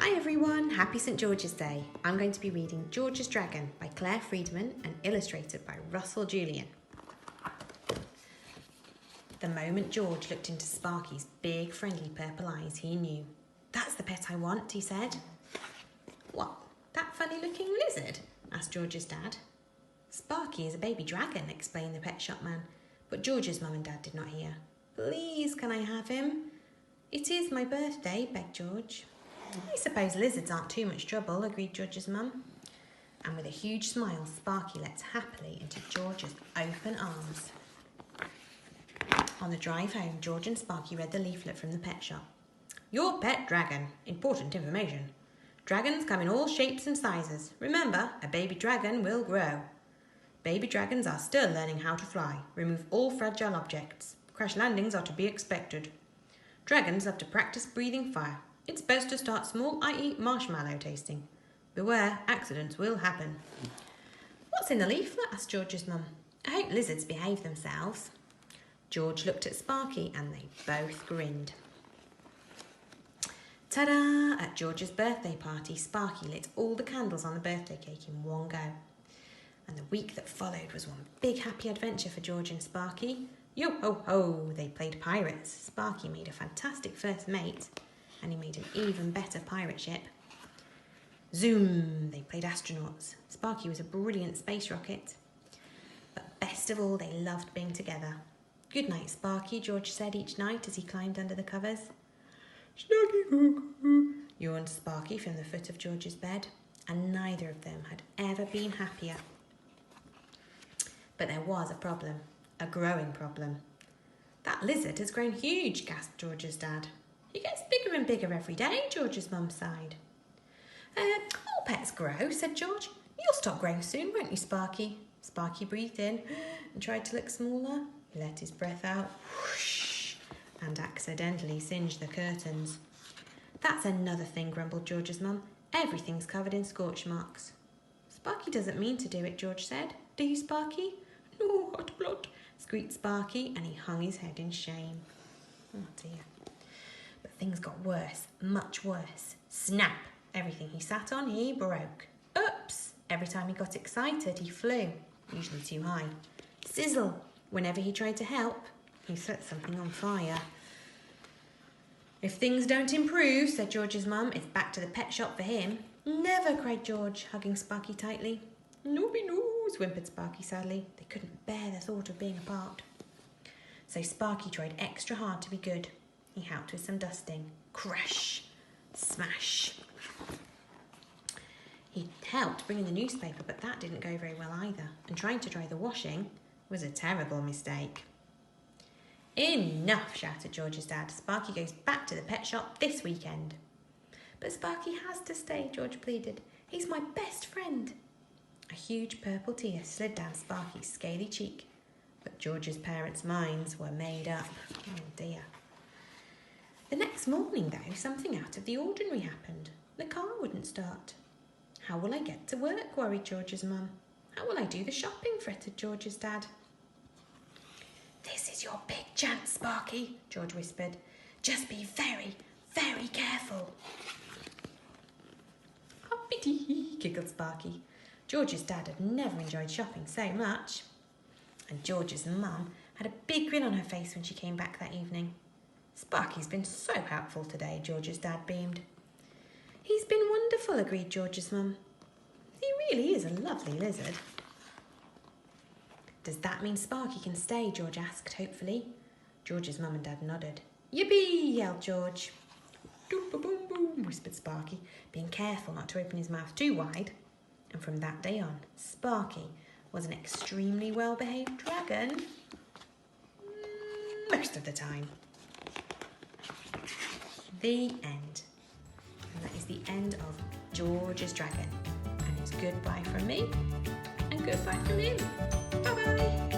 Hi everyone, happy St George's Day. I'm going to be reading George's Dragon by Claire Friedman and illustrated by Russell Julian. The moment George looked into Sparky's big friendly purple eyes, he knew. "That's the pet I want," he said. "What, that funny looking lizard?" asked George's dad. "Sparky is a baby dragon," explained the pet shop man, but George's mum and dad did not hear. "Please, can I have him?" "It is my birthday," begged George. "I suppose lizards aren't too much trouble," agreed George's mum. And with a huge smile, Sparky leapt happily into George's open arms. On the drive home, George and Sparky read the leaflet from the pet shop. "Your pet dragon. Important information. Dragons come in all shapes and sizes. Remember, a baby dragon will grow. Baby dragons are still learning how to fly. Remove all fragile objects. Crash landings are to be expected. Dragons love to practice breathing fire. It's best to start small, i.e. marshmallow tasting. Beware, accidents will happen." "What's in the leaflet?" asked George's mum. "I hope lizards behave themselves." George looked at Sparky and they both grinned. Ta-da! At George's birthday party, Sparky lit all the candles on the birthday cake in one go. And the week that followed was one big happy adventure for George and Sparky. Yo-ho-ho! They played pirates. Sparky made a fantastic first mate, and he made an even better pirate ship. Zoom! They played astronauts. Sparky was a brilliant space rocket. But best of all, they loved being together. "Good night, Sparky," George said each night as he climbed under the covers. "Snuggy-hoo-hoo," yawned Sparky from the foot of George's bed, and neither of them had ever been happier. But there was a problem, a growing problem. "That lizard has grown huge," gasped George's dad. "He gets bigger and bigger every day," George's mum sighed. All pets grow," said George. "You'll stop growing soon, won't you, Sparky?" Sparky breathed in and tried to look smaller. He let his breath out, whoosh, and accidentally singed the curtains. "That's another thing," grumbled George's mum. "Everything's covered in scorch marks." "Sparky doesn't mean to do it," George said. "Do you, Sparky?" "No, hot blood," squeaked Sparky, and he hung his head in shame. Oh dear. But things got worse, much worse. Snap! Everything he sat on, he broke. Oops! Every time he got excited, he flew, usually too high. Sizzle! Whenever he tried to help, he set something on fire. "If things don't improve," said George's mum, "it's back to the pet shop for him." "Never!" cried George, hugging Sparky tightly. "Nobody knows," whimpered Sparky sadly. They couldn't bear the thought of being apart. So Sparky tried extra hard to be good. He helped with some dusting. Crash! Smash! He helped bring in the newspaper, but that didn't go very well either, and trying to dry the washing was a terrible mistake. "Enough!" shouted George's dad. "Sparky goes back to the pet shop this weekend." "But Sparky has to stay," George pleaded. "He's my best friend." A huge purple tear slid down Sparky's scaly cheek, but George's parents' minds were made up. Oh dear. The next morning, though, something out of the ordinary happened. The car wouldn't start. "How will I get to work?" worried George's mum. "How will I do the shopping?" fretted George's dad. "This is your big chance, Sparky," George whispered. "Just be very, very careful." "Hoppity," giggled Sparky. George's dad had never enjoyed shopping so much. And George's mum had a big grin on her face when she came back that evening. "Sparky's been so helpful today," George's dad beamed. "He's been wonderful," agreed George's mum. "He really is a lovely lizard." "Does that mean Sparky can stay?" George asked hopefully. George's mum and dad nodded. "Yippee!" yelled George. "Doop-a-boom-boom," whispered Sparky, being careful not to open his mouth too wide. And from that day on, Sparky was an extremely well-behaved dragon. Most of the time. The end. And that is the end of George's Dragon. And it's goodbye from me and goodbye from him. Bye-bye.